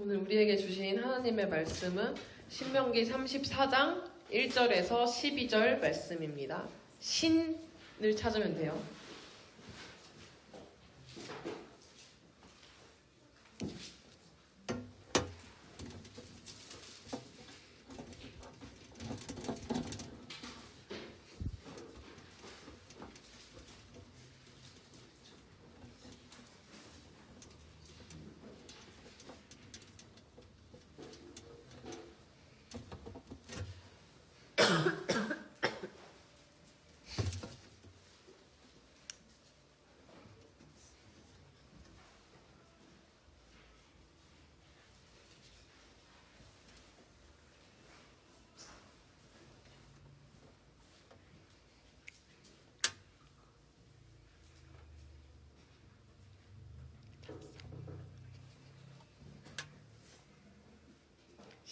오늘 우리에게 주신 하나님의 말씀은 신명기 34장 1절에서 12절 말씀입니다. 신을 찾으면 돼요.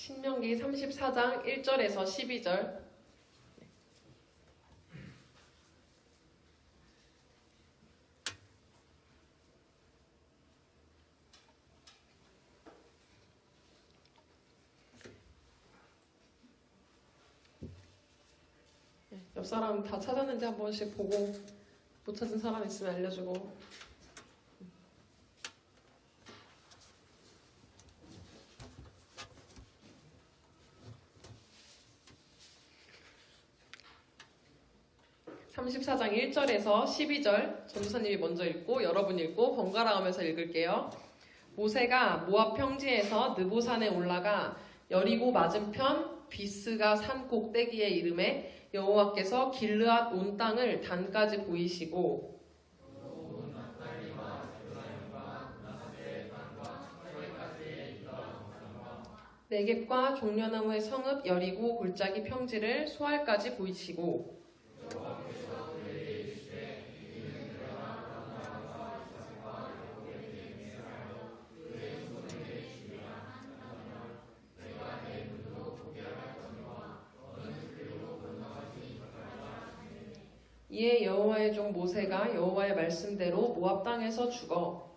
신명기 34장 1절에서 12절. 옆 사람 다 찾았는지 한 번씩 보고, 못 찾은 사람 있으면 알려주고. (34장) 1절에서 12절 전도사님이 먼저 읽고 여러분 읽고 번갈아 가면서 읽을게요. 모세가 모압 평지에서 느보산에 올라가 여리고 맞은편 비스가 산 꼭대기에 이름에 여호와께서 길르앗 온 땅을 단까지 보이시고 네겝과 종려나무의 성읍 여리고 골짜기 평지를 소알까지 보이시고 이에 여호와의 종 모세가 여호와의 말씀대로 모압 땅에서 죽어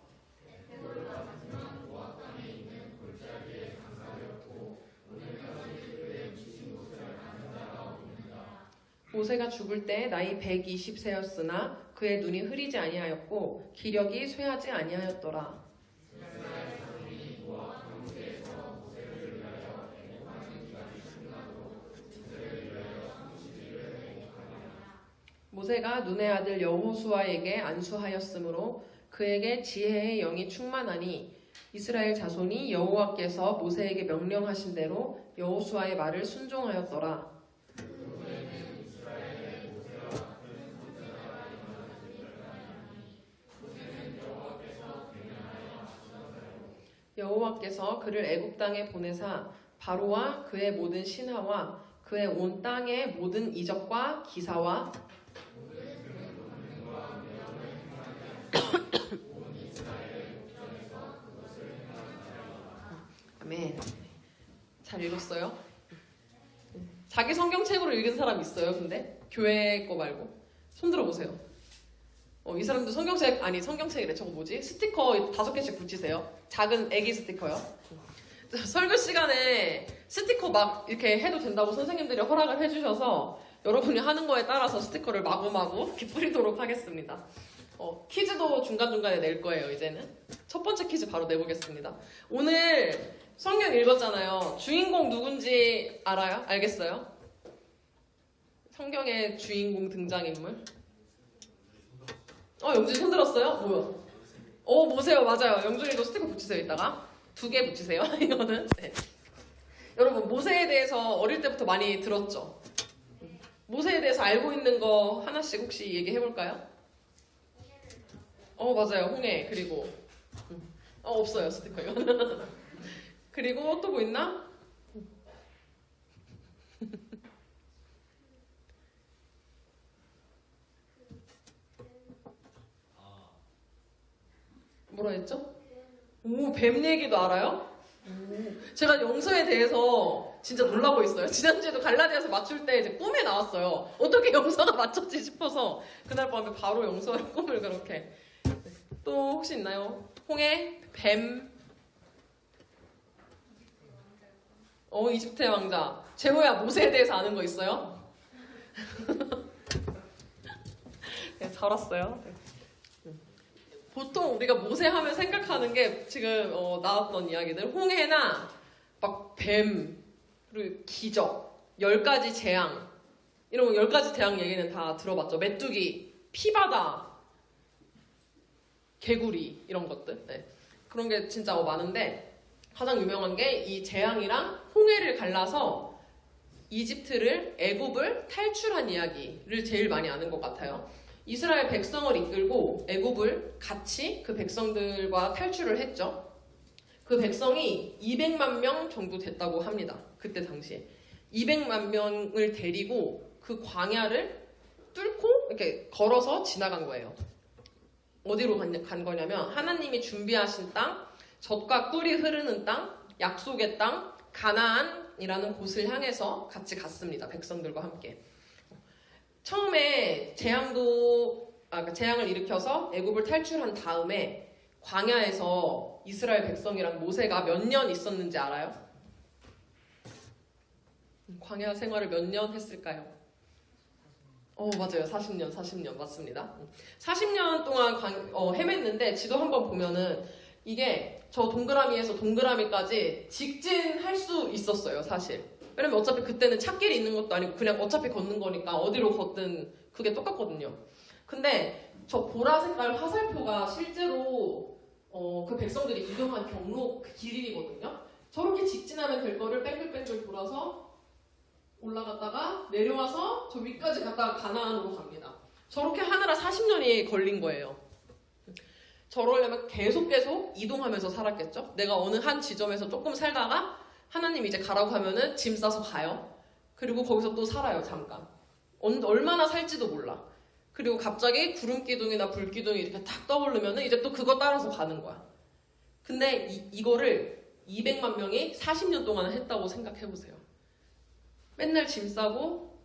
모세가 죽을 때 나이 120세였으나 그의 눈이 흐리지 아니하였고 기력이 쇠하지 아니하였더라. 모세가 눈의 아들 여호수아에게 안수하였으므로 그에게 지혜의 영이 충만하니 이스라엘 자손이 여호와께서 모세에게 명령하신 대로 여호수아의 말을 순종하였더라. 여호와께서 그를 애굽 땅에 보내사 바로와 그의 모든 신하와 그의 온 땅의 모든 이적과 기사와 아멘. 잘 읽었어요? 자기 성경책으로 읽은 사람 있어요? 근데 교회 거 말고 손 들어보세요. 이 사람도 성경책이래. 저거 뭐지? 스티커 5개씩 붙이세요. 작은 애기 스티커요. 설교 시간에 스티커 막 이렇게 해도 된다고 선생님들이 허락을 해주셔서 여러분이 하는 거에 따라서 스티커를 마구마구 이렇게 뿌리도록 하겠습니다. 퀴즈도 중간중간에 낼 거예요, 이제는. 첫 번째 퀴즈 바로 내보겠습니다. 오늘 성경 읽었잖아요. 주인공 누군지 알아요? 알겠어요? 성경의 주인공 등장인물? 영준이 손 들었어요? 뭐야? 보세요. 맞아요. 영준이도 스티커 붙이세요, 이따가. 2개 붙이세요, 이거는. 네. 여러분, 모세에 대해서 어릴 때부터 많이 들었죠? 모세에 대해서 알고 있는 거 하나씩 혹시 얘기해볼까요? 맞아요. 홍해. 그리고 없어요, 스티커 이거는. 그리고 또 뭐 있나? 뭐라 했죠? 뱀 얘기도 알아요? 제가 용서에 대해서 진짜 놀라고 있어요. 지난주에도 갈라디아서 맞출 때 이제 꿈에 나왔어요. 어떻게 용서가 맞췄지 싶어서 그날 밤에 바로 용서의 꿈을 그렇게. 또 혹시 있나요? 홍해, 뱀, 이집트의 왕자. 재호야, 모세에 대해서 아는 거 있어요? 네, 잘 왔어요. 네. 보통 우리가 모세 하면 생각하는 게 지금 나왔던 이야기들, 홍해나 막 뱀, 그리고 기적, 10가지 재앙, 이런 거 10가지 재앙 얘기는 다 들어봤죠. 메뚜기, 피바다, 개구리, 이런 것들. 네. 그런 게 진짜 많은데 가장 유명한 게 이 재앙이랑 홍해를 갈라서 이집트를, 애굽을 탈출한 이야기를 제일 많이 아는 것 같아요. 이스라엘 백성을 이끌고 애굽을 같이 그 백성들과 탈출을 했죠. 그 백성이 200만 명 정도 됐다고 합니다. 그때 당시에. 200만 명을 데리고 그 광야를 뚫고 이렇게 걸어서 지나간 거예요. 어디로 간 거냐면 하나님이 준비하신 땅, 젖과 꿀이 흐르는 땅, 약속의 땅, 가나안이라는 곳을 향해서 같이 갔습니다. 백성들과 함께. 처음에 재앙을 일으켜서 애굽을 탈출한 다음에 광야에서 이스라엘 백성이랑 모세가 몇 년 있었는지 알아요? 광야 생활을 몇 년 했을까요? 맞아요. 40년 맞습니다. 40년 동안 헤맸는데 지도 한번 보면은 이게 저 동그라미에서 동그라미까지 직진할 수 있었어요, 사실. 왜냐면 어차피 그때는 찾길이 있는 것도 아니고 그냥 어차피 걷는 거니까 어디로 걷든 그게 똑같거든요. 근데 저 보라 색깔 화살표가 실제로 그 백성들이 이동한 경로 그 길이거든요. 저렇게 직진하면 될 거를 뺑글뺑글 돌아서 올라갔다가 내려와서 저 위까지 갔다가 가나안으로 갑니다. 저렇게 하느라 40년이 걸린 거예요. 저러려면 계속 이동하면서 살았겠죠? 내가 어느 한 지점에서 조금 살다가 하나님 이제 가라고 하면은 짐 싸서 가요. 그리고 거기서 또 살아요, 잠깐. 얼마나 살지도 몰라. 그리고 갑자기 구름기둥이나 불기둥이 이렇게 탁 떠오르면은 이제 또 그거 따라서 가는 거야. 근데 이거를 200만 명이 40년 동안 했다고 생각해보세요. 맨날 짐 싸고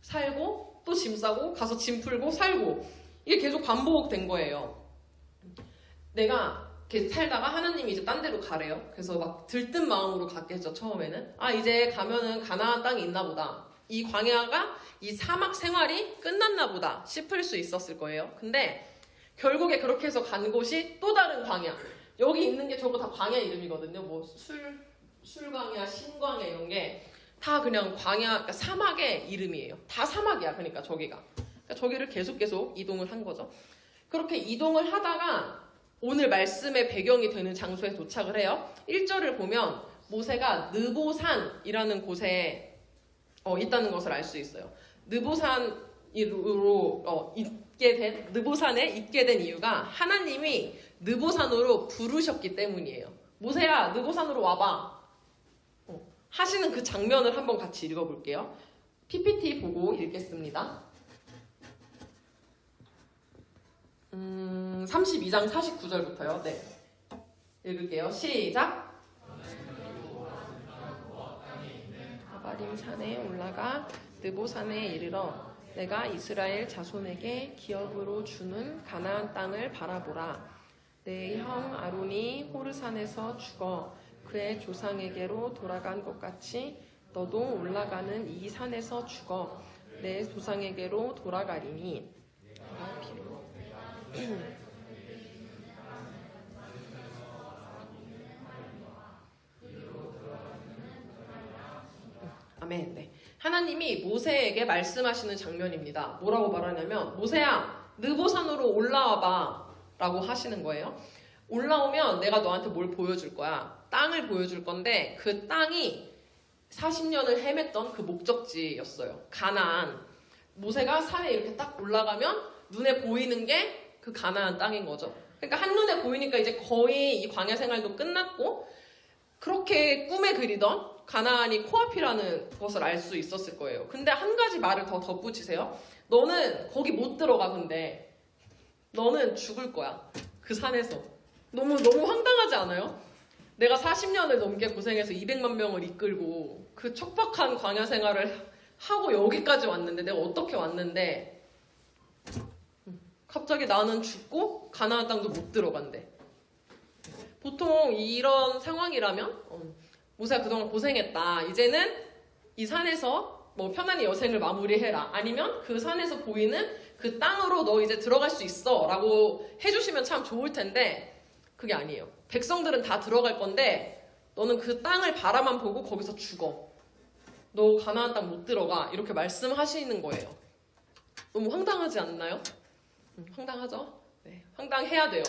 살고 또 짐 싸고 가서 짐 풀고 살고 이게 계속 반복된 거예요. 내가 이렇게 살다가 하나님이 이제 딴 데로 가래요. 그래서 막 들뜬 마음으로 갔겠죠, 처음에는. 이제 가면은 가나안 땅이 있나 보다. 이 광야가 이 사막 생활이 끝났나 보다 싶을 수 있었을 거예요. 근데 결국에 그렇게 해서 간 곳이 또 다른 광야. 여기 있는 게 저거 다 광야 이름이거든요. 뭐 술광야, 신광야 이런 게 다 그냥 광야, 그러니까 사막의 이름이에요. 다 사막이야. 그러니까 저기가. 그러니까 저기를 계속 이동을 한 거죠. 그렇게 이동을 하다가 오늘 말씀의 배경이 되는 장소에 도착을 해요. 1절을 보면 모세가 느보산이라는 곳에 있다는 것을 알 수 있어요. 느보산에 있게 된 이유가 하나님이 느보산으로 부르셨기 때문이에요. 모세야, 느보산으로 와봐. 하시는 그 장면을 한번 같이 읽어볼게요. PPT 보고 읽겠습니다. 32장 49절부터요. 네. 읽을게요. 시작. 아바림 산에 올라가 느보산에 이르러 내가 이스라엘 자손에게 기업으로 주는 가나안 땅을 바라보라. 내 형 아론이 호르산에서 죽어 그의 조상에게로 돌아간 것 같이 너도 올라가는 이 산에서 죽어 내 조상에게로 돌아가리니. 아멘. 네. 하나님이 모세에게 말씀하시는 장면입니다. 뭐라고 말하냐면 모세야, 느보산으로 올라와봐 라고 하시는 거예요. 올라오면 내가 너한테 뭘 보여줄 거야. 땅을 보여줄 건데 그 땅이 40년을 헤맸던 그 목적지였어요. 가나안. 모세가 산에 이렇게 딱 올라가면 눈에 보이는 게 그 가나안 땅인 거죠. 그러니까 한눈에 보이니까 이제 거의 이 광야 생활도 끝났고 그렇게 꿈에 그리던 가나안이 코앞이라는 것을 알 수 있었을 거예요. 근데 한 가지 말을 더 덧붙이세요. 너는 거기 못 들어가. 근데 너는 죽을 거야. 그 산에서. 너무 황당하지 않아요? 내가 40년을 넘게 고생해서 200만 명을 이끌고 그 척박한 광야 생활을 하고 여기까지 왔는데 내가 어떻게 왔는데 갑자기 나는 죽고 가나안 땅도 못 들어간대. 보통 이런 상황이라면 모세가 그동안 고생했다. 이제는 이 산에서 뭐 편안히 여생을 마무리해라. 아니면 그 산에서 보이는 그 땅으로 너 이제 들어갈 수 있어. 라고 해주시면 참 좋을 텐데 그게 아니에요. 백성들은 다 들어갈 건데 너는 그 땅을 바라만 보고 거기서 죽어. 너 가나안 땅 못 들어가. 이렇게 말씀하시는 거예요. 너무 황당하지 않나요? 황당하죠? 네, 황당해야 돼요.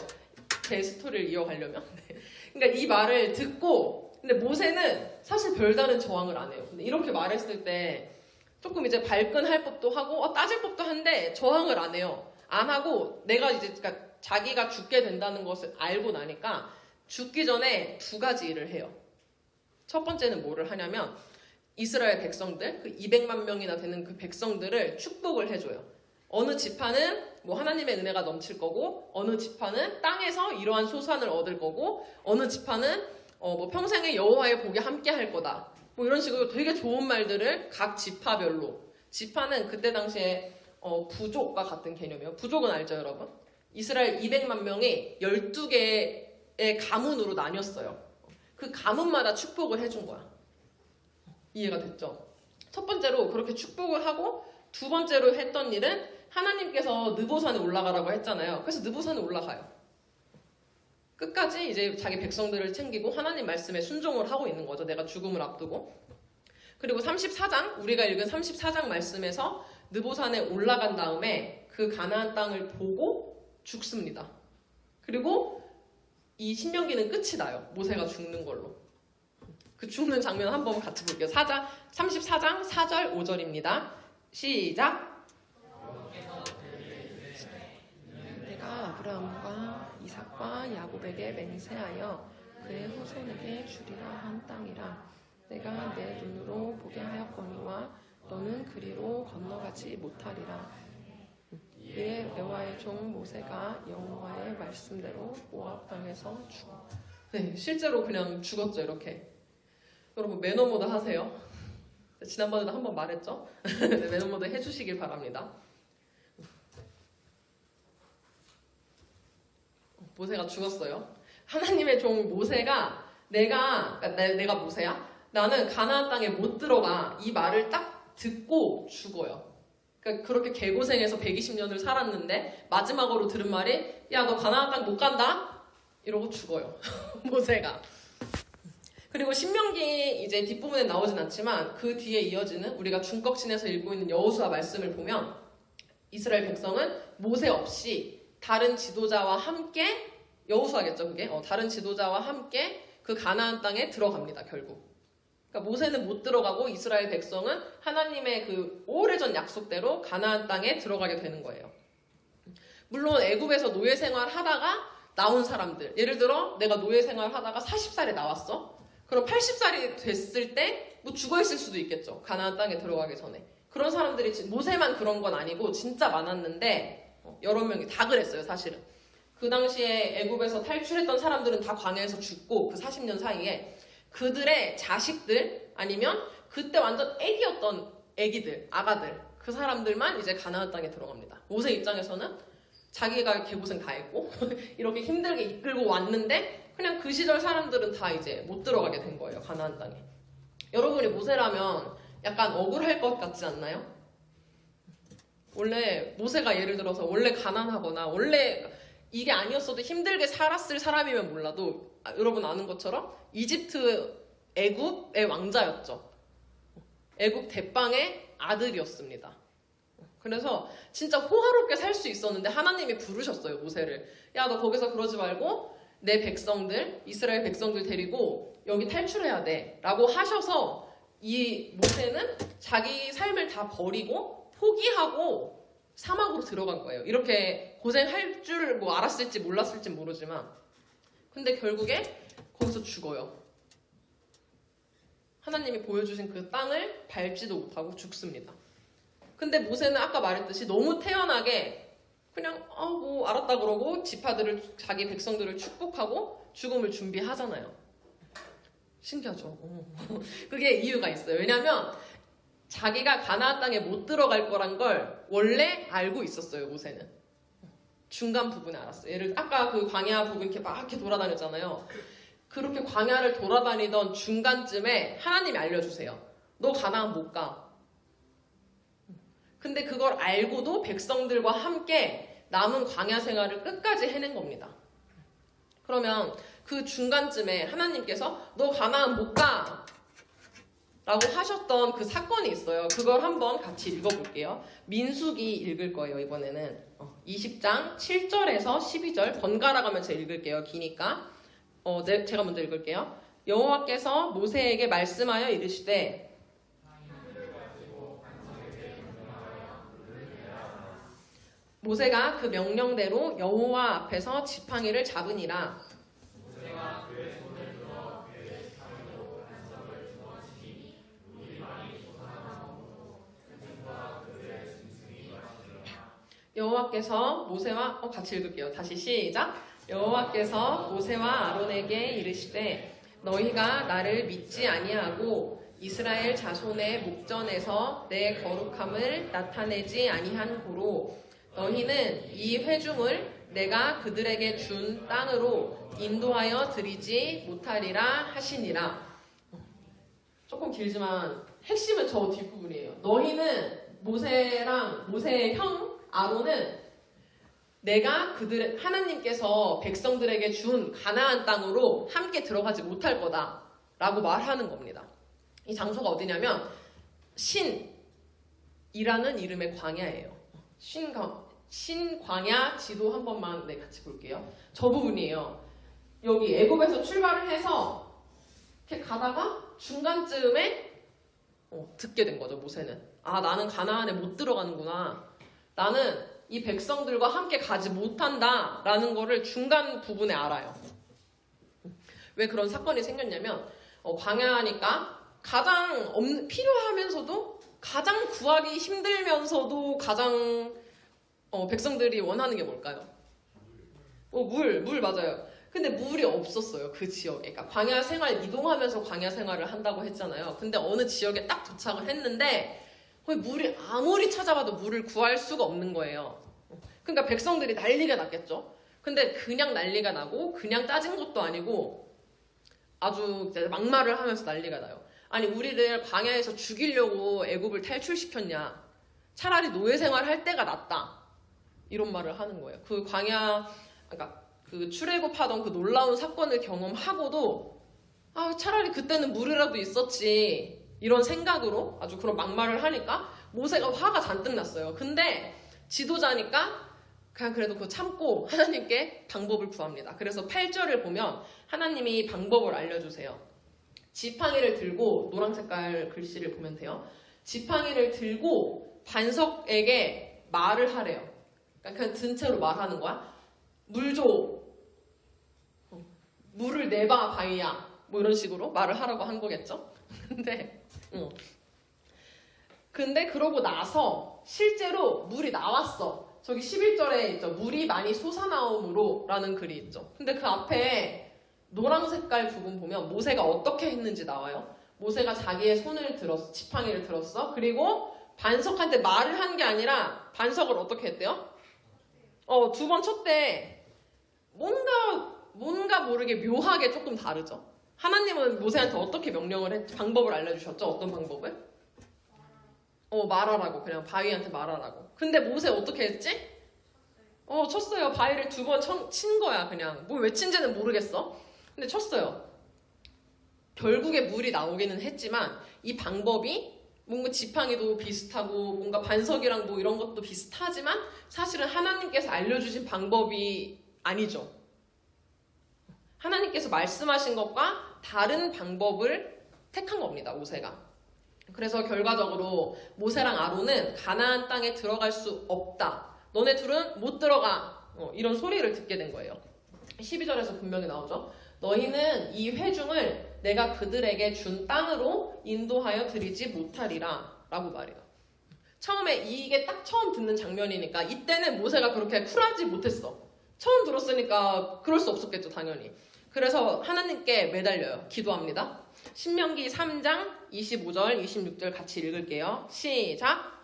제 스토리를 이어가려면. 네. 그러니까 이 말을 듣고 근데 모세는 사실 별다른 저항을 안 해요. 근데 이렇게 말했을 때 조금 이제 발끈할 법도 하고 따질 법도 한데 저항을 안 해요. 안 하고 내가 이제 그러니까 자기가 죽게 된다는 것을 알고 나니까 죽기 전에 두 가지 일을 해요. 첫 번째는 뭐를 하냐면 이스라엘 백성들, 그 200만 명이나 되는 그 백성들을 축복을 해줘요. 어느 지파는 뭐 하나님의 은혜가 넘칠 거고, 어느 지파는 땅에서 이러한 소산을 얻을 거고, 어느 지파는 뭐 평생에 여호와의 복이 함께 할 거다. 뭐 이런 식으로 되게 좋은 말들을 각 지파별로. 지파는 그때 당시에 부족과 같은 개념이에요. 부족은 알죠, 여러분? 이스라엘 200만 명이 12개의 가문으로 나뉘었어요. 그 가문마다 축복을 해준 거야. 이해가 됐죠? 첫 번째로 그렇게 축복을 하고 두 번째로 했던 일은 하나님께서 느보산에 올라가라고 했잖아요. 그래서 느보산에 올라가요. 끝까지 이제 자기 백성들을 챙기고 하나님 말씀에 순종을 하고 있는 거죠. 내가 죽음을 앞두고. 그리고 34장, 우리가 읽은 34장 말씀에서 느보산에 올라간 다음에 그 가나안 땅을 보고 죽습니다. 그리고 이 신명기는 끝이 나요. 모세가 죽는 걸로. 그 죽는 장면 한번 같이 볼게요. 34장 4절 5절입니다. 시작! 내가 아브라함과 이삭과 야곱에게 맹세하여 그의 후손에게 주리라 한 땅이라. 내가 내 눈으로 보게 하였거니와 너는 그리로 건너가지 못하리라. 이에 여호와의 종 모세가 여호와의 말씀대로 모압 땅에서 죽어. 네, 실제로 그냥 죽었죠. 이렇게. 여러분 매너 모드 하세요. 지난번에도 한번 말했죠? 네, 매너 모드 해주시길 바랍니다. 모세가 죽었어요. 하나님의 종 모세가 내가 모세야? 나는 가나안 땅에 못 들어가. 이 말을 딱 듣고 죽어요. 그러니까 그렇게 개고생해서 120년을 살았는데 마지막으로 들은 말이 야, 너 가나안 땅 못 간다? 이러고 죽어요. 모세가. 그리고 신명기 이제 뒷부분에 나오진 않지만 그 뒤에 이어지는 우리가 중꺾신에서 읽고 있는 여호수아 말씀을 보면 이스라엘 백성은 모세 없이 다른 지도자와 함께 여호수아겠죠 그게 다른 지도자와 함께 그 가나안 땅에 들어갑니다 결국. 그러니까 모세는 못 들어가고 이스라엘 백성은 하나님의 그 오래전 약속대로 가나안 땅에 들어가게 되는 거예요. 물론 애굽에서 노예 생활하다가 나온 사람들, 예를 들어 내가 노예 생활하다가 40살에 나왔어. 그럼 80살이 됐을 때 뭐 죽어 있을 수도 있겠죠. 가나안 땅에 들어가기 전에. 그런 사람들이 모세만 그런 건 아니고 진짜 많았는데 여러 명이 다 그랬어요 사실은. 그 당시에 애굽에서 탈출했던 사람들은 다 광야에서 죽고 그 40년 사이에 그들의 자식들 아니면 그때 완전 애기였던 애기들, 아가들 그 사람들만 이제 가나안 땅에 들어갑니다. 모세 입장에서는 자기가 개고생 다 했고 이렇게 힘들게 이끌고 왔는데 그냥 그 시절 사람들은 다 이제 못 들어가게 된 거예요. 가나안 땅에. 여러분이 모세라면 약간 억울할 것 같지 않나요? 원래 모세가 예를 들어서 원래 가난하거나 원래 이게 아니었어도 힘들게 살았을 사람이면 몰라도 여러분 아는 것처럼 이집트 애굽의 왕자였죠. 애굽 대빵의 아들이었습니다. 그래서 진짜 호화롭게 살 수 있었는데 하나님이 부르셨어요 모세를. 야, 너 거기서 그러지 말고 내 백성들, 이스라엘 백성들 데리고 여기 탈출해야 돼 라고 하셔서 이 모세는 자기 삶을 다 버리고 포기하고 사막으로 들어간 거예요. 이렇게 고생할 줄 뭐 알았을지 몰랐을지 모르지만 근데 결국에 거기서 죽어요. 하나님이 보여주신 그 땅을 밟지도 못하고 죽습니다. 근데 모세는 아까 말했듯이 너무 태연하게 그냥 뭐 알았다 그러고 지파들을 자기 백성들을 축복하고 죽음을 준비하잖아요. 신기하죠? 그게 이유가 있어요. 왜냐하면 자기가 가나안 땅에 못 들어갈 거란 걸 원래 알고 있었어요. 모세는 중간 부분에 알았어요. 예를 들어 아까 그 광야 부분 이렇게 막 이렇게 돌아다녔잖아요. 그렇게 광야를 돌아다니던 중간쯤에 하나님이 알려주세요. 너 가나안 못 가. 근데 그걸 알고도 백성들과 함께 남은 광야 생활을 끝까지 해낸 겁니다. 그러면 그 중간쯤에 하나님께서 너 가나안 못 가! 라고 하셨던 그 사건이 있어요. 그걸 한번 같이 읽어볼게요. 민수기 읽을 거예요, 이번에는. 20장 7절에서 12절 번갈아 가면서 읽을게요. 기니까. 제가 먼저 읽을게요. 여호와께서 모세에게 말씀하여 이르시되 모세가 그 명령대로 여호와 앞에서 지팡이를 잡으니라. 여호와께서 모세와 같이 읽을게요. 다시 시작. 여호와께서 모세와 아론에게 이르시되 너희가 나를 믿지 아니하고 이스라엘 자손의 목전에서 내 거룩함을 나타내지 아니한 고로 너희는 이 회중을 내가 그들에게 준 땅으로 인도하여 드리지 못하리라 하시니라. 조금 길지만 핵심은 저 뒷부분이에요. 너희는 모세의 형 아론은 내가 하나님께서 백성들에게 준 가나안 땅으로 함께 들어가지 못할 거다 라고 말하는 겁니다. 이 장소가 어디냐면 신이라는 이름의 광야예요. 신광야 지도 한 번만 같이 볼게요. 저 부분이에요. 여기 애굽에서 출발을 해서 이렇게 가다가 중간쯤에 듣게 된 거죠. 모세는 나는 가나안에 못 들어가는구나. 나는 이 백성들과 함께 가지 못한다 라는 거를 중간 부분에 알아요. 왜 그런 사건이 생겼냐면 광야니까 가장 필요하면서도 가장 구하기 힘들면서도 가장 백성들이 원하는 게 뭘까요? 물 맞아요. 근데 물이 없었어요. 그 지역에. 그러니까 광야 생활 이동하면서 광야 생활을 한다고 했잖아요. 근데 어느 지역에 딱 도착을 했는데 거의 물이 아무리 찾아봐도 물을 구할 수가 없는 거예요. 그러니까 백성들이 난리가 났겠죠. 근데 그냥 난리가 나고 그냥 따진 것도 아니고 아주 막말을 하면서 난리가 나요. 아니 우리를 광야에서 죽이려고 애굽을 탈출시켰냐. 차라리 노예 생활할 때가 낫다. 이런 말을 하는 거예요. 그 그러니까 그 출애굽하던 그 놀라운 사건을 경험하고도 차라리 그때는 물이라도 있었지. 이런 생각으로 아주 그런 막말을 하니까 모세가 화가 잔뜩 났어요. 근데 지도자니까 그냥 그래도 그거 참고 하나님께 방법을 구합니다. 그래서 8절을 보면 하나님이 방법을 알려주세요. 지팡이를 들고 노란 색깔 글씨를 보면 돼요. 지팡이를 들고 반석에게 말을 하래요. 그러니까 그냥 든 채로 말하는 거야. 물 줘. 물을 내봐 바위야. 뭐 이런 식으로 말을 하라고 한 거겠죠. 근데 그러고 나서 실제로 물이 나왔어. 저기 11절에 있죠. 물이 많이 솟아나옴으로 라는 글이 있죠. 근데 그 앞에 노란 색깔 부분 보면 모세가 어떻게 했는지 나와요. 모세가 자기의 손을 들었어. 지팡이를 들었어. 그리고 반석한테 말을 한 게 아니라 반석을 어떻게 했대요? 2번 쳤대. 뭔가 모르게 묘하게 조금 다르죠. 하나님은 모세한테 어떻게 방법을 알려주셨죠? 어떤 방법을? 말하라고. 그냥 바위한테 말하라고. 근데 모세 어떻게 했지? 쳤어요. 바위를 2번 친 거야. 그냥. 뭐 왜 친지는 모르겠어. 근데 쳤어요. 결국에 물이 나오기는 했지만 이 방법이 뭔가 지팡이도 비슷하고 뭔가 반석이랑 뭐 이런 것도 비슷하지만 사실은 하나님께서 알려주신 방법이 아니죠. 하나님께서 말씀하신 것과 다른 방법을 택한 겁니다. 모세가. 그래서 결과적으로 모세랑 아론은 가나안 땅에 들어갈 수 없다. 너네 둘은 못 들어가. 이런 소리를 듣게 된 거예요. 12절에서 분명히 나오죠. 너희는 이 회중을 내가 그들에게 준 땅으로 인도하여 드리지 못하리라 라고 말해요. 처음에 이게 딱 처음 듣는 장면이니까 이때는 모세가 그렇게 쿨하지 못했어. 처음 들었으니까 그럴 수 없었겠죠, 당연히. 그래서 하나님께 매달려요. 기도합니다. 신명기 3장 25절, 26절 같이 읽을게요. 시작!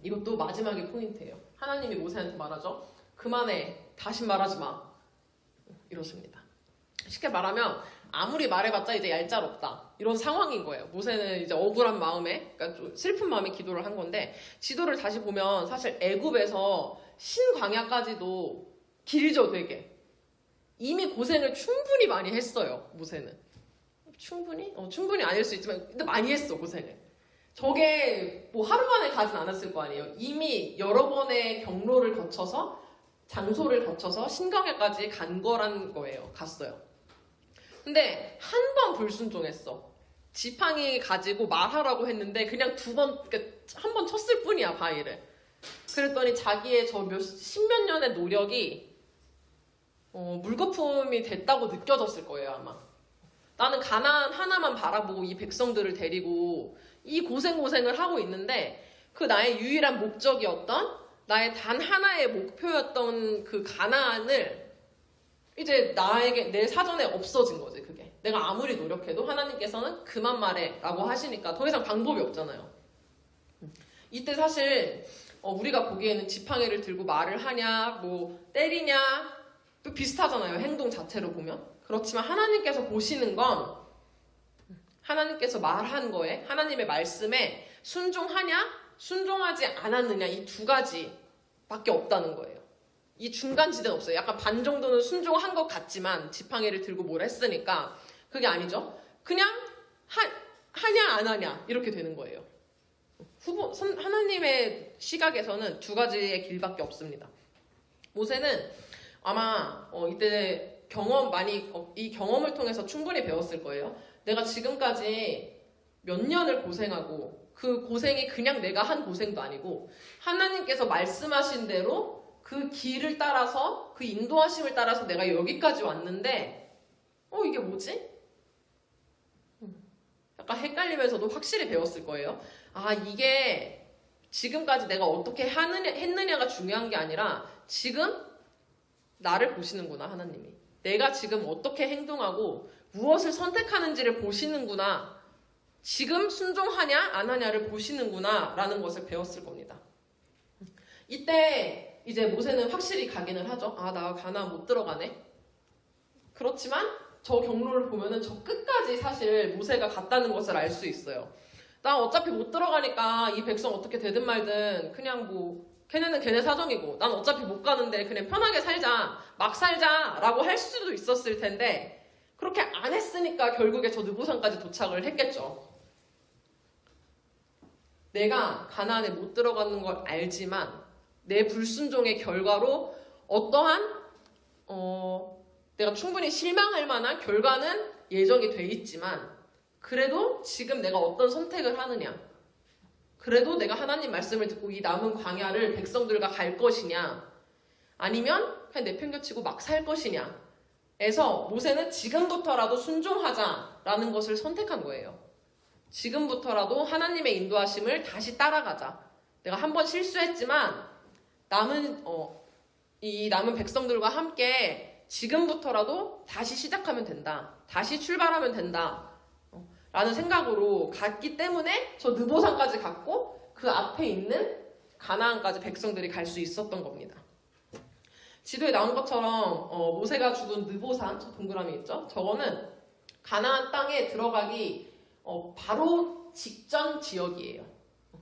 이것도 마지막에 포인트예요. 하나님이 모세한테 말하죠. 그만해. 다시 말하지 마. 이렇습니다. 쉽게 말하면 아무리 말해봤자 이제 얄짤없다. 이런 상황인 거예요. 모세는 이제 억울한 마음에, 그러니까 좀 슬픈 마음에 기도를 한 건데, 지도를 다시 보면 사실 애굽에서 신광야까지도 길죠, 되게. 이미 고생을 충분히 많이 했어요, 모세는. 충분히? 충분히 아닐 수 있지만, 근데 많이 했어, 고생을. 저게 뭐 하루 만에 가진 않았을 거 아니에요. 이미 여러 번의 경로를 거쳐서, 장소를 거쳐서 신광야까지 간 거란 거예요. 갔어요. 근데 한 번 불순종했어. 지팡이 가지고 말하라고 했는데 그냥 한 번 쳤을 뿐이야, 바위를. 그랬더니 자기의 저 십몇 년의 노력이 물거품이 됐다고 느껴졌을 거예요, 아마. 나는 가나안 하나만 바라보고 이 백성들을 데리고 이 고생을 하고 있는데 그 나의 유일한 목적이었던 나의 단 하나의 목표였던 그 가나안을 이제 내 사전에 없어진 거지, 그게. 내가 아무리 노력해도 하나님께서는 그만 말해 라고 하시니까 더 이상 방법이 없잖아요. 이때 사실 우리가 보기에는 지팡이를 들고 말을 하냐, 뭐 때리냐, 또 비슷하잖아요. 행동 자체로 보면. 그렇지만 하나님께서 보시는 건 하나님께서 말한 거에, 하나님의 말씀에 순종하냐, 순종하지 않았느냐, 이 두 가지밖에 없다는 거예요. 이 중간 지대는 없어요. 약간 반 정도는 순종한 것 같지만 지팡이를 들고 뭘 했으니까 그게 아니죠. 그냥 하냐 안 하냐 이렇게 되는 거예요. 하나님의 시각에서는 두 가지의 길밖에 없습니다. 모세는 아마 이때 이 경험을 통해서 충분히 배웠을 거예요. 내가 지금까지 몇 년을 고생하고 그 고생이 그냥 내가 한 고생도 아니고 하나님께서 말씀하신 대로 그 길을 따라서 그 인도하심을 따라서 내가 여기까지 왔는데 이게 뭐지? 약간 헷갈리면서도 확실히 배웠을 거예요. 아, 이게 지금까지 내가 어떻게 했느냐가 중요한 게 아니라 지금 나를 보시는구나, 하나님이. 내가 지금 어떻게 행동하고 무엇을 선택하는지를 보시는구나. 지금 순종하냐 안 하냐를 보시는구나 라는 것을 배웠을 겁니다. 이때 이제 모세는 확실히 가기는 하죠. 아, 나 가나안 못 들어가네. 그렇지만 저 경로를 보면은 저 끝까지 사실 모세가 갔다는 것을 알 수 있어요. 나 어차피 못 들어가니까 이 백성 어떻게 되든 말든 그냥 뭐 걔네는 걔네 사정이고 난 어차피 못 가는데 그냥 편하게 살자, 막 살자 라고 할 수도 있었을 텐데 그렇게 안 했으니까 결국에 저 느보산까지 도착을 했겠죠. 내가 가나안에 못 들어가는 걸 알지만 내 불순종의 결과로 어떠한 내가 충분히 실망할 만한 결과는 예정이 돼 있지만 그래도 지금 내가 어떤 선택을 하느냐, 그래도 내가 하나님 말씀을 듣고 이 남은 광야를 백성들과 갈 것이냐 아니면 그냥 내팽겨치고 막 살 것이냐 에서 모세는 지금부터라도 순종하자라는 것을 선택한 거예요. 지금부터라도 하나님의 인도하심을 다시 따라가자. 내가 한 번 실수했지만 이 남은 백성들과 함께 지금부터라도 다시 시작하면 된다. 다시 출발하면 된다. 라는 생각으로 갔기 때문에 저 느보산까지 갔고 그 앞에 있는 가나안까지 백성들이 갈 수 있었던 겁니다. 지도에 나온 것처럼 모세가 죽은 느보산, 저 동그라미 있죠? 저거는 가나안 땅에 들어가기 바로 직전 지역이에요.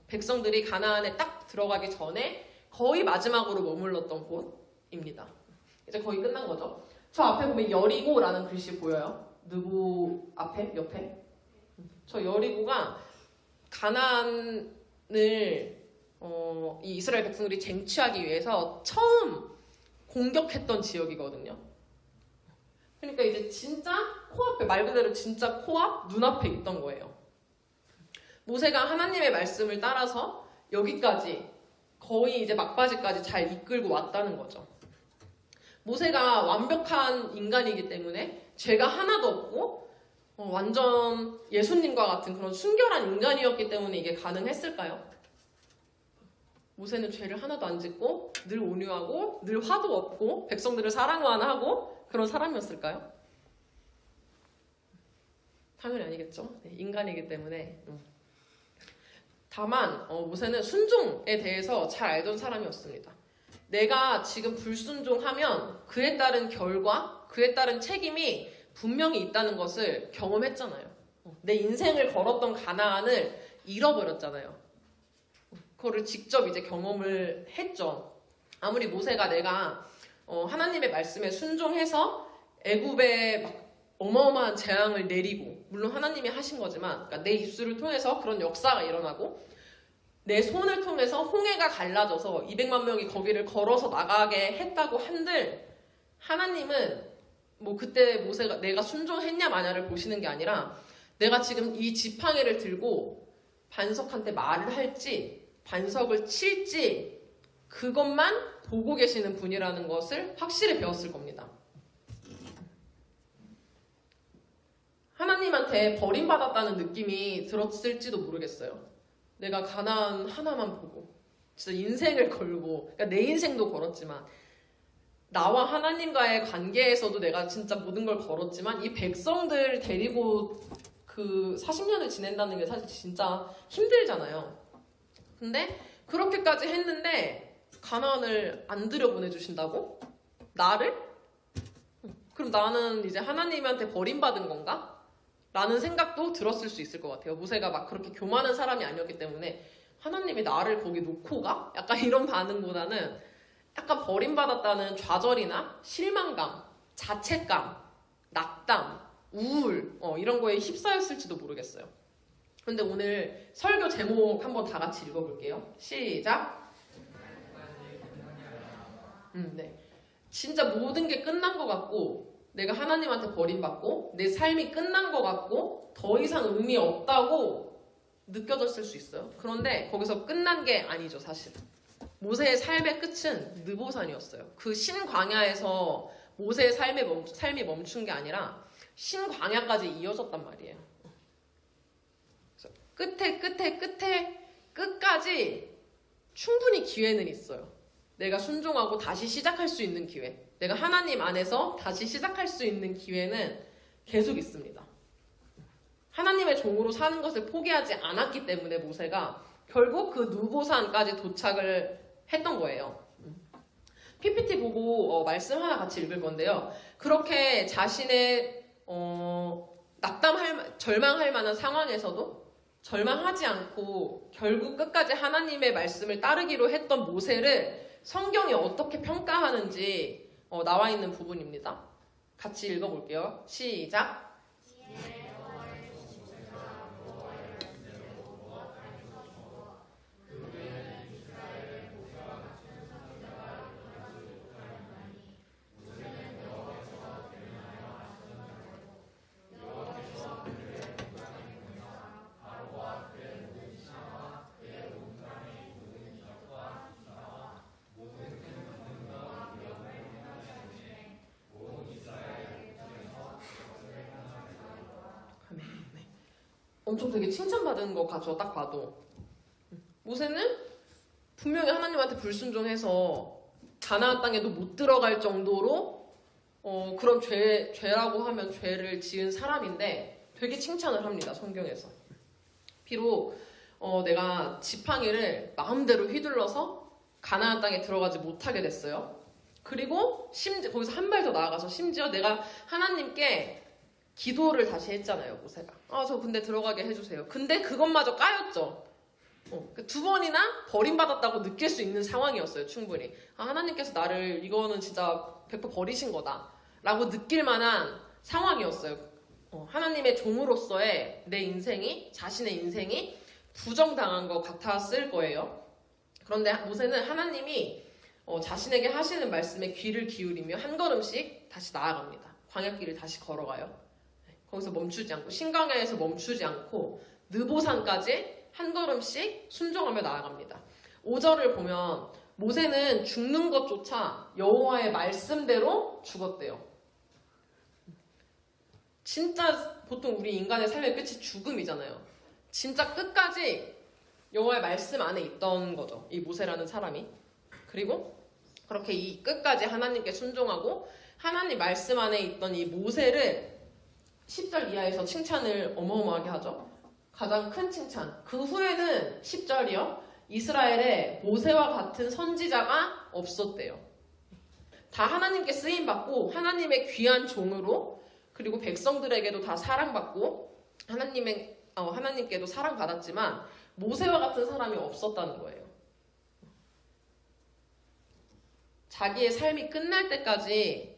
백성들이 가나안에 딱 들어가기 전에 거의 마지막으로 머물렀던 곳입니다. 이제 거의 끝난 거죠. 저 앞에 보면 여리고라는 글씨 보여요? 느보 앞에? 옆에? 저 여리고가 가나안을 이 이스라엘 백성들이 쟁취하기 위해서 처음 공격했던 지역이거든요. 그러니까 이제 진짜 코앞에, 말 그대로 진짜 코앞, 눈앞에 있던 거예요. 모세가 하나님의 말씀을 따라서 여기까지 거의 이제 막바지까지 잘 이끌고 왔다는 거죠. 모세가 완벽한 인간이기 때문에 죄가 하나도 없고 완전 예수님과 같은 그런 순결한 인간이었기 때문에 이게 가능했을까요? 모세는 죄를 하나도 안 짓고 늘 온유하고 늘 화도 없고 백성들을 사랑만 하고 그런 사람이었을까요? 당연히 아니겠죠. 네, 인간이기 때문에 다만 모세는 순종에 대해서 잘 알던 사람이었습니다. 내가 지금 불순종하면 그에 따른 결과, 그에 따른 책임이 분명히 있다는 것을 경험했잖아요. 내 인생을 걸었던 가나안을 잃어버렸잖아요. 그거를 직접 이제 경험을 했죠. 아무리 모세가 내가 하나님의 말씀에 순종해서 애굽에 막 어마어마한 재앙을 내리고, 물론 하나님이 하신 거지만, 그러니까 내 입술을 통해서 그런 역사가 일어나고 내 손을 통해서 홍해가 갈라져서 200만 명이 거기를 걸어서 나가게 했다고 한들, 하나님은 뭐 그때 모세가 내가 순종했냐 마냐를 보시는 게 아니라 내가 지금 이 지팡이를 들고 반석한테 말을 할지 반석을 칠지 그것만 보고 계시는 분이라는 것을 확실히 배웠을 겁니다. 하나님한테 버림받았다는 느낌이 들었을지도 모르겠어요. 내가 가나안 하나만 보고 진짜 인생을 걸고, 그러니까 내 인생도 걸었지만 나와 하나님과의 관계에서도 내가 진짜 모든 걸 걸었지만 이 백성들 데리고 그 40년을 지낸다는 게 사실 진짜 힘들잖아요. 근데 그렇게까지 했는데 가나안을 안 들여보내주신다고? 나를? 그럼 나는 이제 하나님한테 버림받은 건가? 라는 생각도 들었을 수 있을 것 같아요. 모세가 막 그렇게 교만한 사람이 아니었기 때문에 하나님이 나를 거기 놓고 가? 약간 이런 반응보다는 약간 버림받았다는 좌절이나 실망감, 자책감, 낙담, 우울 이런 거에 휩싸였을지도 모르겠어요. 근데 오늘 설교 제목 한번 다 같이 읽어볼게요. 시작! 네. 진짜 모든 게 끝난 것 같고 내가 하나님한테 버림받고 내 삶이 끝난 것 같고 더 이상 의미 없다고 느껴졌을 수 있어요. 그런데 거기서 끝난 게 아니죠, 사실. 모세의 삶의 끝은 느보산이었어요. 그 신광야에서 모세의 삶이 멈춘 게 아니라 신광야까지 이어졌단 말이에요. 끝까지 충분히 기회는 있어요. 내가 순종하고 다시 시작할 수 있는 기회. 내가 하나님 안에서 다시 시작할 수 있는 기회는 계속 있습니다. 하나님의 종으로 사는 것을 포기하지 않았기 때문에 모세가 결국 그 누보산까지 도착을 했던 거예요. PPT 보고 말씀 하나 같이 읽을 건데요. 그렇게 자신의 절망할 만한 상황에서도 절망하지 않고 결국 끝까지 하나님의 말씀을 따르기로 했던 모세를 성경이 어떻게 평가하는지 나와 있는 부분입니다. 같이 읽어볼게요. 시작! 엄청 되게 칭찬받은 것 같죠, 딱 봐도. 모세는 분명히 하나님한테 불순종해서 가나안 땅에도 못 들어갈 정도로 그런 죄라고 하면 죄를 지은 사람인데 되게 칭찬을 합니다, 성경에서. 비록 내가 지팡이를 마음대로 휘둘러서 가나안 땅에 들어가지 못하게 됐어요. 그리고 거기서 한 발 더 나아가서 심지어 내가 하나님께 기도를 다시 했잖아요, 모세가. 저 근데 들어가게 해주세요. 근데 그것마저 까였죠. 두 번이나 버림받았다고 느낄 수 있는 상황이었어요, 충분히. 하나님께서 나를 이거는 진짜 100% 버리신 거다 라고 느낄 만한 상황이었어요. 하나님의 종으로서의 내 인생이, 자신의 인생이 부정당한 것 같았을 거예요. 그런데 모세는 하나님이 자신에게 하시는 말씀에 귀를 기울이며 한 걸음씩 다시 나아갑니다. 광야길을 다시 걸어가요. 거기서 멈추지 않고, 신광야에서 멈추지 않고 느보산까지 한 걸음씩 순종하며 나아갑니다. 5절을 보면 모세는 죽는 것조차 여호와의 말씀대로 죽었대요. 진짜 보통 우리 인간의 삶의 끝이 죽음이잖아요. 진짜 끝까지 여호와의 말씀 안에 있던 거죠, 이 모세라는 사람이. 그리고 그렇게 이 끝까지 하나님께 순종하고 하나님 말씀 안에 있던 이 모세를 10절 이하에서 칭찬을 어마어마하게 하죠. 가장 큰 칭찬. 그 후에는 10절이요. 이스라엘에 모세와 같은 선지자가 없었대요. 다 하나님께 쓰임받고 하나님의 귀한 종으로 그리고 백성들에게도 다 사랑받고 하나님께도 사랑받았지만 모세와 같은 사람이 없었다는 거예요. 자기의 삶이 끝날 때까지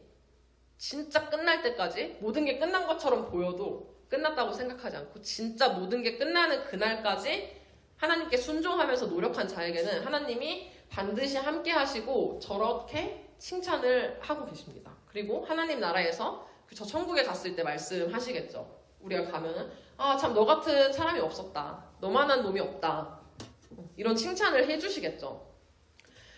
진짜 끝날 때까지 모든 게 끝난 것처럼 보여도 끝났다고 생각하지 않고 진짜 모든 게 끝나는 그날까지 하나님께 순종하면서 노력한 자에게는 하나님이 반드시 함께 하시고 저렇게 칭찬을 하고 계십니다. 그리고 하나님 나라에서 저 천국에 갔을 때 말씀하시겠죠. 우리가 가면은 참 너 같은 사람이 없었다. 너만한 놈이 없다. 이런 칭찬을 해주시겠죠.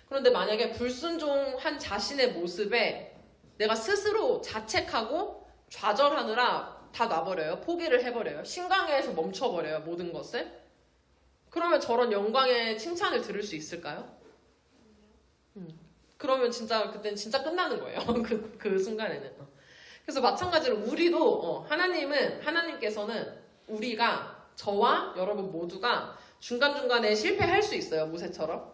그런데 만약에 불순종한 자신의 모습에 내가 스스로 자책하고 좌절하느라 다 놔버려요. 포기를 해버려요. 신광야에서 멈춰버려요. 모든 것을. 그러면 저런 영광의 칭찬을 들을 수 있을까요? 그러면 그땐 진짜 끝나는 거예요. 그 순간에는. 그래서 마찬가지로 우리도 하나님께서는 우리가 저와 여러분 모두가 중간중간에 실패할 수 있어요. 모세처럼.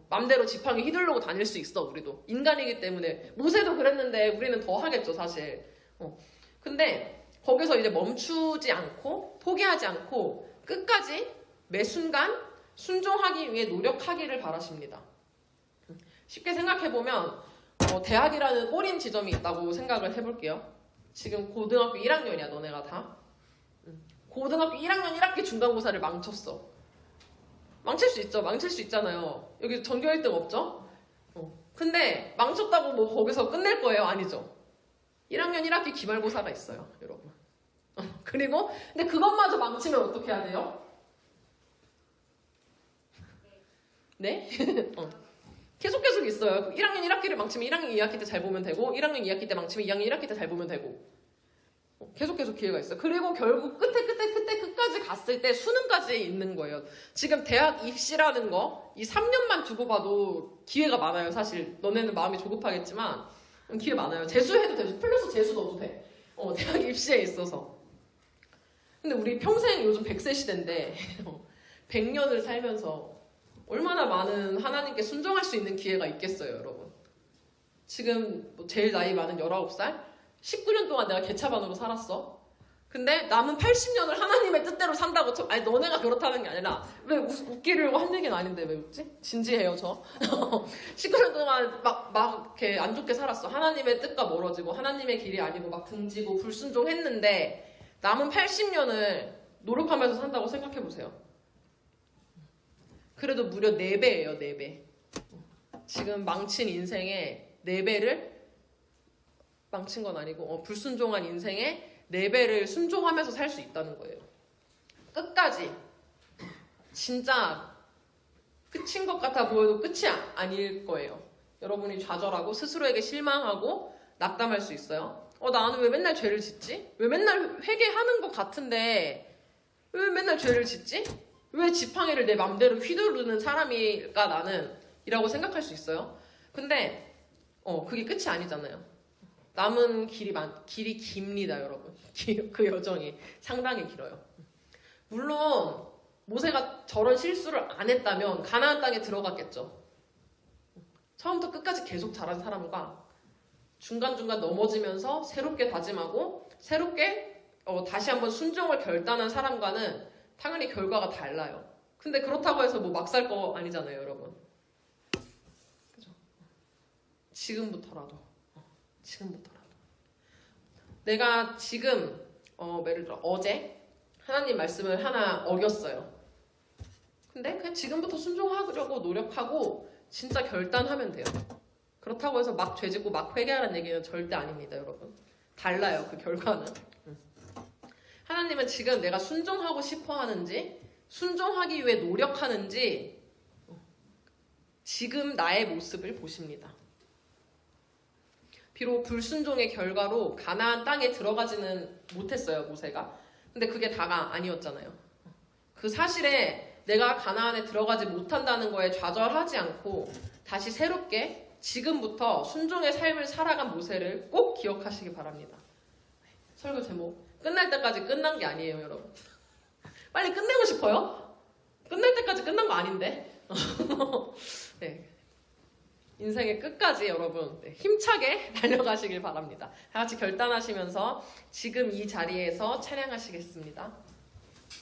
맘대로 지팡이 휘두르고 다닐 수 있어. 우리도. 인간이기 때문에. 모세도 그랬는데 우리는 더 하겠죠. 사실. 근데 거기서 이제 멈추지 않고 포기하지 않고 끝까지 매 순간 순종하기 위해 노력하기를 바라십니다. 쉽게 생각해보면 대학이라는 꼬린 지점이 있다고 생각을 해볼게요. 지금 고등학교 1학년이야 너네가 다. 고등학교 1학년 1학기 중간고사를 망쳤어. 망칠 수 있죠. 망칠 수 있잖아요. 여기 전교 1등 없죠? 근데 망쳤다고 뭐 거기서 끝낼 거예요? 아니죠. 1학년 1학기 기말고사가 있어요. 여러분. 그리고 근데 그것마저 망치면 어떻게 해야 돼요? 네? 계속 있어요. 1학년 1학기를 망치면 1학년 2학기 때 잘 보면 되고 1학년 2학기 때 망치면 2학년 1학기 때 잘 보면 되고 계속 기회가 있어요. 그리고 결국 끝까지 갔을 때 수능까지 있는 거예요. 지금 대학 입시라는 거 이 3년만 두고 봐도 기회가 많아요. 사실 너네는 마음이 조급하겠지만 기회 많아요. 재수해도 돼. 플러스 재수 넣어도 돼. 대학 입시에 있어서. 근데 우리 평생 요즘 100세 시대인데 100년을 살면서 얼마나 많은 하나님께 순종할 수 있는 기회가 있겠어요, 여러분. 지금 제일 나이 많은 19살? 19년 동안 내가 개차반으로 살았어. 근데 남은 80년을 하나님의 뜻대로 산다고 아니 너네가 그렇다는 게 아니라 왜 웃기려고 한 얘기는 아닌데 왜 웃지? 진지해요, 저. 19년 동안 막 이렇게 안 좋게 살았어. 하나님의 뜻과 멀어지고 하나님의 길이 아니고 막 등지고 불순종했는데 남은 80년을 노력하면서 산다고 생각해보세요. 그래도 무려 4배예요, 4배. 지금 망친 인생의 4배를 망친 건 아니고 불순종한 인생의 4배를 순종하면서 살 수 있다는 거예요. 끝까지. 진짜 끝인 것 같아 보여도 끝이 아닐 거예요. 여러분이 좌절하고 스스로에게 실망하고 낙담할 수 있어요. 나는 왜 맨날 죄를 짓지? 왜 맨날 회개하는 것 같은데 왜 맨날 죄를 짓지? 왜 지팡이를 내 맘대로 휘두르는 사람일까 나는? 이라고 생각할 수 있어요. 근데 그게 끝이 아니잖아요. 남은 길이 깁니다, 여러분. 그 여정이 상당히 길어요. 물론 모세가 저런 실수를 안 했다면 가나안 땅에 들어갔겠죠. 처음부터 끝까지 계속 잘한 사람과 중간중간 넘어지면서 새롭게 다짐하고 새롭게 다시 한번 순종을 결단한 사람과는 당연히 결과가 달라요. 근데 그렇다고 해서 뭐 막 살 거 아니잖아요, 여러분. 그죠? 지금부터라도. 내가 지금 예를 들어 어제 하나님 말씀을 하나 어겼어요. 근데 그냥 지금부터 순종하려고 노력하고 진짜 결단하면 돼요. 그렇다고 해서 막 죄짓고 막 회개하라는 얘기는 절대 아닙니다, 여러분. 달라요, 그 결과는. 하나님은 지금 내가 순종하고 싶어 하는지, 순종하기 위해 노력하는지, 지금 나의 모습을 보십니다. 비록 불순종의 결과로 가나안 땅에 들어가지는 못했어요, 모세가. 근데 그게 다가 아니었잖아요. 그 사실에 내가 가나안에 들어가지 못한다는 거에 좌절하지 않고 다시 새롭게 지금부터 순종의 삶을 살아간 모세를 꼭 기억하시기 바랍니다. 설교 제목. 끝날 때까지 끝난 게 아니에요, 여러분. 빨리 끝내고 싶어요? 끝날 때까지 끝난 거 아닌데. 네. 인생의 끝까지 여러분 힘차게 달려가시길 바랍니다. 다 같이 결단하시면서 지금 이 자리에서 찬양하시겠습니다.